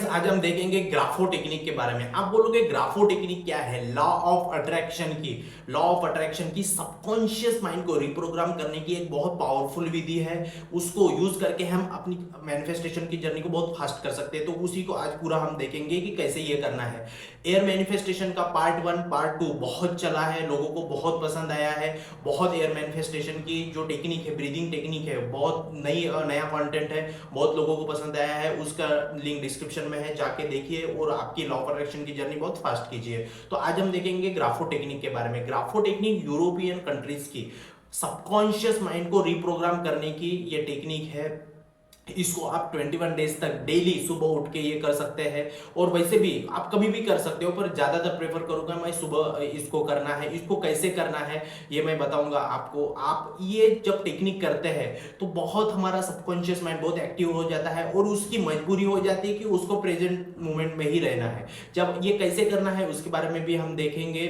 आज हम देखेंगे ग्राफो टेक्निक के बारे में। आप बोलोगे ग्राफो टेक्निक क्या है? लॉ ऑफ अट्रैक्शन की सबकॉन्शियस माइंड को रिप्रोग्राम करने की एक बहुत पावरफुल विधि है। उसको यूज करके हम अपनी मैनिफेस्टेशन की जर्नी को बहुत फास्ट कर सकते हैं। तो उसी को आज पूरा हम देखेंगे कि कैसे ये करना है। एयर मैनिफेस्टेशन का पार्ट 1 पार्ट 2 बहुत चला है, लोगों को बहुत पसंद आया है। बहुत एयर मैनिफेस्टेशन की जो टेक्निक है, ब्रीदिंग टेक्निक है, बहुत नया कंटेंट है, बहुत लोगों को पसंद आया है। उसका लिंक डिस्क्रिप्शन में है, जाके देखिए और आपकी लॉ ऑफ अट्रैक्शन की जर्नी बहुत फास्ट कीजिए। तो आज हम देखेंगे ग्राफो टेक्निक के बारे में। ग्राफो टेक्निक यूरोपियन कंट्रीज की सबकॉन्शियस माइंड को रिप्रोग्राम करने की ये टेक्निक है। इसको आप 21 डेज तक डेली सुबह उठ के ये कर सकते हैं, और वैसे भी आप कभी भी कर सकते हो, पर ज्यादातर प्रेफर करूंगा मैं सुबह इसको करना है। इसको कैसे करना है ये मैं बताऊंगा आपको। आप ये जब टेक्निक करते हैं तो बहुत हमारा सबकॉन्शियस माइंड बहुत एक्टिव हो जाता है, और उसकी मजबूरी हो जाती है कि उसको प्रेजेंट मोमेंट में ही रहना है। जब ये कैसे करना है उसके बारे में भी हम देखेंगे।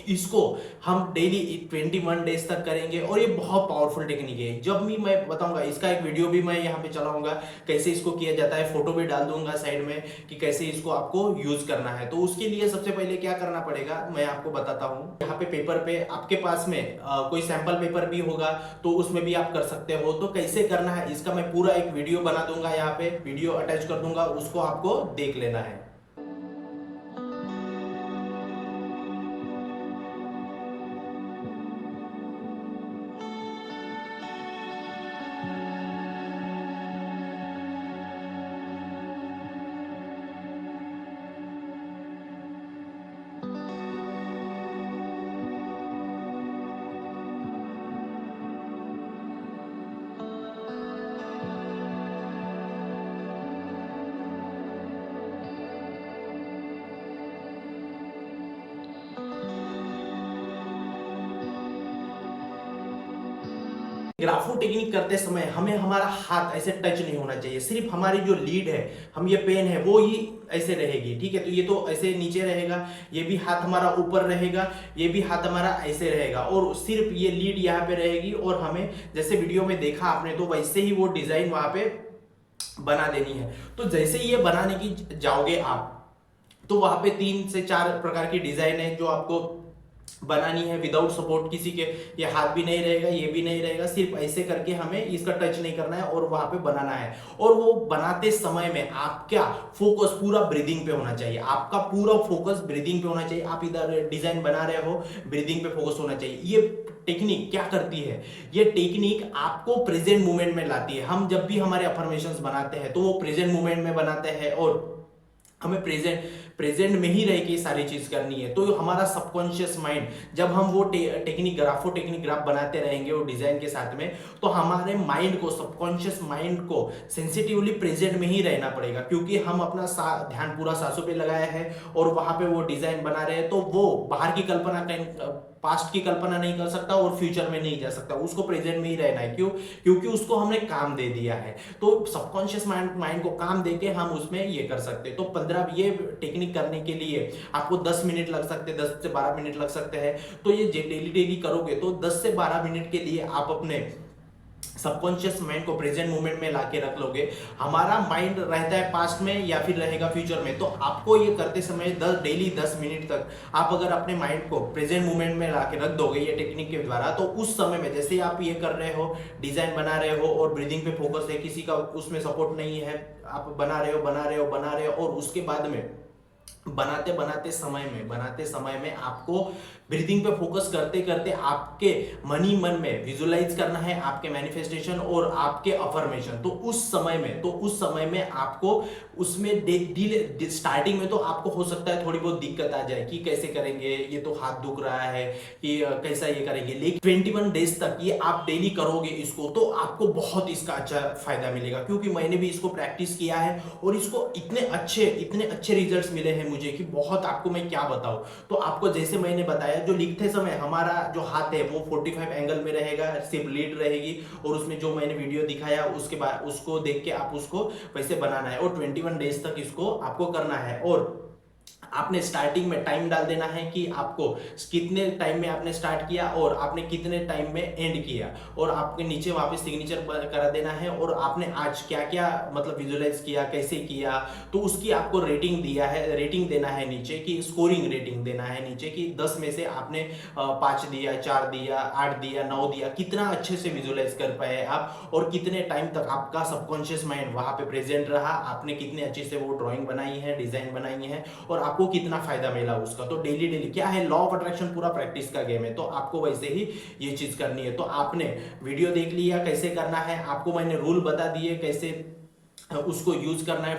इसको हम डेली 21 डेज तक करेंगे, और ये बहुत पावरफुल टेक्निक है। जब भी मैं बताऊंगा, इसका एक वीडियो भी मैं यहाँ पे चलाऊंगा कैसे इसको किया जाता है, फोटो भी डाल दूंगा साइड में कि कैसे इसको आपको यूज करना है। तो उसके लिए सबसे पहले क्या करना पड़ेगा मैं आपको बताता हूँ। यहाँ पे पेपर पे आपके पास में कोई सैंपल पेपर भी होगा तो उसमें भी आप कर सकते हो। तो कैसे करना है इसका मैं पूरा एक वीडियो बना दूंगा, यहाँ पे वीडियो अटैच कर दूंगा, उसको आपको देख लेना है। ग्राफो टेक्निक करते समय हमें हमारा हाथ ऐसे टच नहीं होना चाहिए। सिर्फ हमारी जो लीड है, हम ये पेन है वो ही ऐसे रहेगी, ठीक है। तो ये तो ऐसे नीचे रहेगा, ये भी हाथ हमारा ऊपर रहेगा, ये भी हाथ हमारा ऐसे रहेगा, और सिर्फ ये लीड यहाँ पे रहेगी। और हमें जैसे वीडियो में देखा आपने तो वैसे ही वो डिजाइन वहां पे बना देनी है। तो जैसे ये बनाने की जाओगे आप, तो वहां पे 3 से 4 प्रकार की डिजाइन है जो आपको बनानी है विदाउट सपोर्ट किसी के। ये हाथ भी नहीं रहेगा, ये भी नहीं रहेगा, सिर्फ ऐसे करके हमें इसका टच नहीं करना है और वहां पे बनाना है। और वो बनाते समय में आपका फोकस पूरा ब्रीदिंग पे होना चाहिए। आपका पूरा फोकस ब्रीदिंग पे होना चाहिए। आप इधर डिजाइन बना रहे हो, ब्रीदिंग पे फोकस होना चाहिए। ये टेक्निक क्या करती है? ये टेक्निक आपको प्रेजेंट मोमेंट में लाती है। हम जब भी हमारे अफर्मेशंस बनाते हैं तो वो प्रेजेंट मोमेंट में बनाते हैं, और हमें प्रेजेंट में ही रह के सारी चीज करनी है। तो हमारा सबकॉन्शियस माइंड, जब हम वो टेक्निक ग्राफ बनाते रहेंगे वो डिजाइन के साथ में, तो हमारे माइंड को, सबकॉन्शियस माइंड को सेंसिटिवली प्रेजेंट में ही रहना पड़ेगा। क्योंकि हम अपना ध्यान पूरा सांसों पे लगाया है और वहां पे वो डिजाइन बना रहे हैं, तो वो बाहर की कल्पना, पास्ट की कल्पना नहीं कर सकता और फ्यूचर में नहीं जा सकता। उसको प्रेजेंट में ही रहना है। क्यों? क्योंकि उसको हमने काम दे दिया है। तो सबकॉन्शियस माइंड को काम देके हम उसमें ये कर सकते हैं। तो 15 ये टेक्निक करने के लिए आपको 10 मिनट लग सकते हैं, 10 से 12 मिनट लग सकते हैं। तो ये डेली करोगे तो 10 से 12 मिनट के लिए आप अपने सबकॉन्शियस माइंड को प्रेजेंट मोमेंट में लाके रख लोगे। हमारा माइंड रहता है पास्ट में या फिर रहेगा फ्यूचर में। तो आपको ये करते समय डेली 10 मिनट तक आप अगर अपने माइंड को प्रेजेंट मोमेंट में लाके रख दोगे ये टेक्निक के द्वारा, तो उस समय में जैसे आप ये कर रहे हो, डिजाइन बना रहे हो और ब्रीदिंग पे फोकस है, किसी का उसमें सपोर्ट नहीं है, आप बना रहे हो, और उसके बाद में बनाते समय में आपको ब्रीदिंग पे फोकस करते करते आपके मन ही मन में विजुलाइज करना है आपके मैनिफेस्टेशन और आपके अफर्मेशन। तो उस समय में आपको उसमें स्टार्टिंग में तो आपको हो सकता है थोड़ी बहुत दिक्कत आ जाए कि कैसे करेंगे, ये तो हाथ दुख रहा है कि कैसा ये करेंगे। लेकिन 21 डेज तक ये आप डेली करोगे इसको, तो आपको बहुत इसका अच्छा फायदा मिलेगा। क्योंकि मैंने भी इसको प्रैक्टिस किया है और इसको इतने अच्छे रिजल्ट्स मिले हैं मुझे कि बहुत, आपको मैं क्या बताऊं। तो आपको जैसे मैंने बताया, जो लिखते समय हमारा जो हाथ है वो 45 एंगल में रहेगा, सिर्फ लीड रहेगी, और उसमें जो मैंने वीडियो दिखाया उसके बाद उसको देख के आप उसको वैसे बनाना है, और 21 डेज तक इसको आपको करना है। और आपने स्टार्टिंग में टाइम डाल देना है कि आपको कितने टाइम में आपने स्टार्ट किया और आपने कितने टाइम में एंड किया, और आपके नीचे वापस सिग्नेचर करा देना है, और आपने आज क्या क्या मतलब विजुलाइज किया, कैसे किया, तो उसकी आपको रेटिंग दिया है, रेटिंग देना है नीचे की, स्कोरिंग रेटिंग देना है नीचे कि 10 में से आपने 5 दिया, 4 दिया, 8 दिया, 9 दिया, कितना अच्छे से विजुलाइज कर पाए आप, और कितने टाइम तक आपका सबकॉन्शियस माइंड वहां पे प्रेजेंट रहा, आपने कितने अच्छे से वो ड्राइंग बनाई है, डिजाइन बनाई है, और आपको कितना फायदा मिला उसका। तो डेली डेली क्या है, लॉ ऑफ अट्रैक्शन पूरा प्रैक्टिस का गेम है, तो आपको वैसे ही ये चीज करनी है। तो आपने वीडियो देख लिया कैसे करना है, आपको मैंने रूल बता दिए कैसे उसको यूज करना है,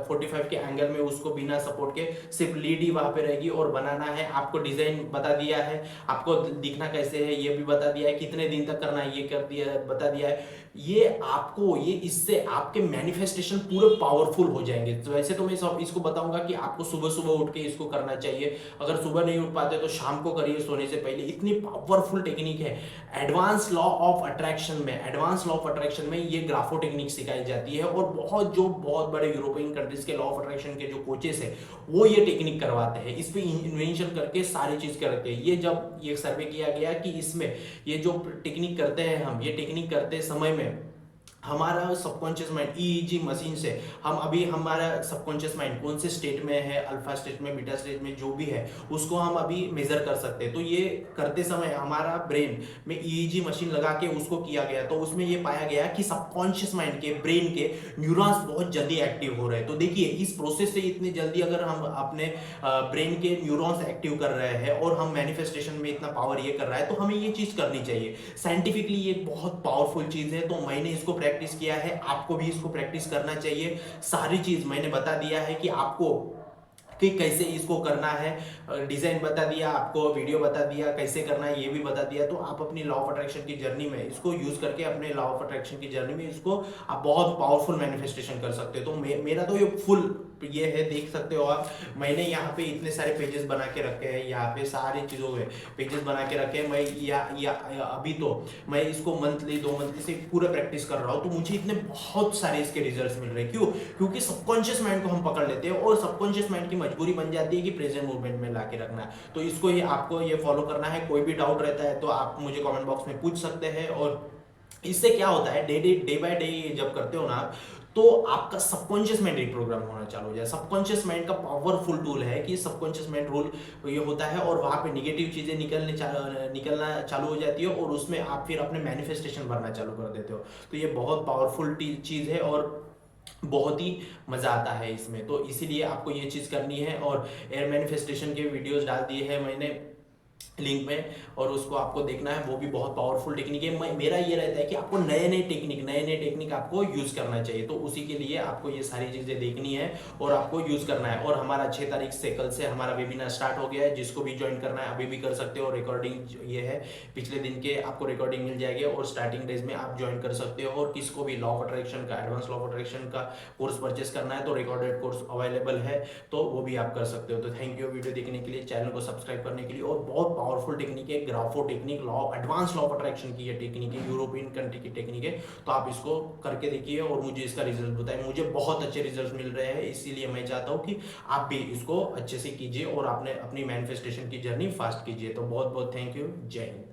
45 के एंगल में उसको बिना सपोर्ट के सिर्फ लीड ही वहां पे रहेगी और बनाना है। आपको डिजाइन बता दिया है, आपको दिखना कैसे है ये भी बता दिया है, कितने दिन तक करना है ये कर दिया बता दिया है। ये आपको ये इससे आपके मैनिफेस्टेशन पूरे पावरफुल हो जाएंगे। तो वैसे तो मैं सब इसको बताऊंगा कि आपको सुबह सुबह उठ के इसको करना चाहिए, अगर सुबह नहीं उठ पाते तो शाम को करिए सोने से पहले। इतनी पावरफुल टेक्निक है। एडवांस लॉ ऑफ अट्रैक्शन में, एडवांस लॉ ऑफ अट्रैक्शन में ये ग्राफो टेक्निक सिखाई जाती है, और बहुत बड़े यूरोपियन कंट्रीज के लॉ ऑफ अट्रैक्शन के जो कोचेस है वो ये टेक्निक करवाते हैं, इस पे इन्वेंशन करके सारी चीज करते हैं। ये जब ये सर्वे किया गया कि इसमें ये जो टेक्निक करते हैं हम, ये टेक्निक करते समय में हमारा सबकॉन्शियस माइंड ईईजी मशीन से हम अभी हमारा सबकॉन्शियस माइंड कौन से स्टेट में है, अल्फा स्टेट में, बीटा स्टेट में, जो भी है उसको हम अभी मेजर कर सकते हैं। तो ये करते समय हमारा ब्रेन में ईईजी मशीन लगा के उसको किया गया, तो उसमें ये पाया गया कि सबकॉन्शियस माइंड के, ब्रेन के न्यूरॉन्स बहुत जल्दी एक्टिव हो रहे हैं। तो देखिए इस प्रोसेस से इतनी जल्दी अगर हम अपने ब्रेन के न्यूरॉन्स एक्टिव कर रहे हैं और हम मैनिफेस्टेशन में इतना पावर ये कर रहा है, तो हमें ये चीज करनी चाहिए। साइंटिफिकली ये बहुत पावरफुल चीज है, तो मैंने इसको प्रैक्टिस किया है, आपको भी इसको प्रैक्टिस करना चाहिए। सारी चीज मैंने बता दिया है कि आपको कि कैसे इसको करना है, डिजाइन बता दिया आपको, वीडियो बता दिया कैसे करना है ये भी बता दिया। तो आप अपनी लॉ ऑफ अट्रैक्शन की जर्नी में इसको यूज करके अपने लॉ ऑफ अट्रैक्शन की जर्नी में इसको आप बहुत पावरफुल मैनिफेस्टेशन कर सकते हो। तो मेरा तो ये फुल ये है, देख सकते हो आप, मैंने यहाँ पे इतने सारे पेजेस बना के रखे हैं, यहाँ पे सारी चीजों में पेजेस बना के रखे हैं। मैं या अभी तो मैं इसको मंथली 2 मंथली से पूरा प्रैक्टिस कर रहा हूँ, तो मुझे इतने बहुत सारे इसके रिजल्ट्स मिल रहे हैं। क्यों? क्योंकि सबकॉन्शियस माइंड को हम पकड़ लेते हैं, और सबकॉन्शियस माइंड की मजबूरी बन जाती है कि प्रेजेंट मूवमेंट में लाके रखना है। तो इसको ही आपको ये फॉलो करना है। कोई भी डाउट रहता है तो आप मुझे कमेंट बॉक्स में पूछ सकते हैं। और इससे क्या होता है, डे बाय डे जब करते हो ना आप, तो आपका सबकॉन्शियस माइंड रिप्रोग्राम होना चालू हो जाए। सबकॉन्शियस माइंड का पावरफुल टूल है कि सबकॉन्शियस माइंड रूल ये होता है, और वहां पे निगेटिव चीजें निकलना चालू हो जाती है, और उसमें आप फिर अपने मैनिफेस्टेशन भरना चालू कर देते हो। तो ये बहुत पावरफुल चीज है, और बहुत ही मजा आता है इसमें। तो इसीलिए आपको ये चीज करनी है। और एयर मैनिफेस्टेशन के वीडियोस डाल दिए हैं मैंने लिंक में, और उसको आपको देखना है, वो भी बहुत पावरफुल टेक्निक है। मेरा ये रहता है कि आपको नए नए टेक्निक आपको यूज करना चाहिए। तो उसी के लिए आपको ये सारी चीजें देखनी है और आपको यूज करना है। और हमारा 6 तारीख से, कल से हमारा वेबिनार स्टार्ट हो गया है, जिसको भी ज्वाइन करना है अभी भी कर सकते हो। रिकॉर्डिंग ये है, पिछले दिन के आपको रिकॉर्डिंग मिल जाएगी, और स्टार्टिंग डेज में आप ज्वाइन कर सकते हो। और किसको भी लॉ ऑफ अट्रैक्शन का, एडवांस लॉ ऑफ अट्रैक्शन का कोर्स परचेस करना है तो रिकॉर्डेड कोर्स अवेलेबल है, तो वो भी आप कर सकते हो। तो थैंक यू वीडियो देखने के लिए, चैनल को सब्सक्राइब करने के लिए। और बहुत पावरफुल टेक्निक है, grapho technique, advance law of attraction की ये टेक्निक है, यूरोपियन कंट्री की टेक्निक है। तो आप इसको करके देखिए और मुझे इसका रिजल्ट बताएं। मुझे बहुत अच्छे रिजल्ट मिल रहे हैं, इसीलिए मैं चाहता हूँ कि आप भी इसको अच्छे से कीजिए और आपने अपनी मैनिफेस्टेशन की जर्नी फास्ट कीजिए। तो बहुत बहुत थैंक यू, जय हिंद।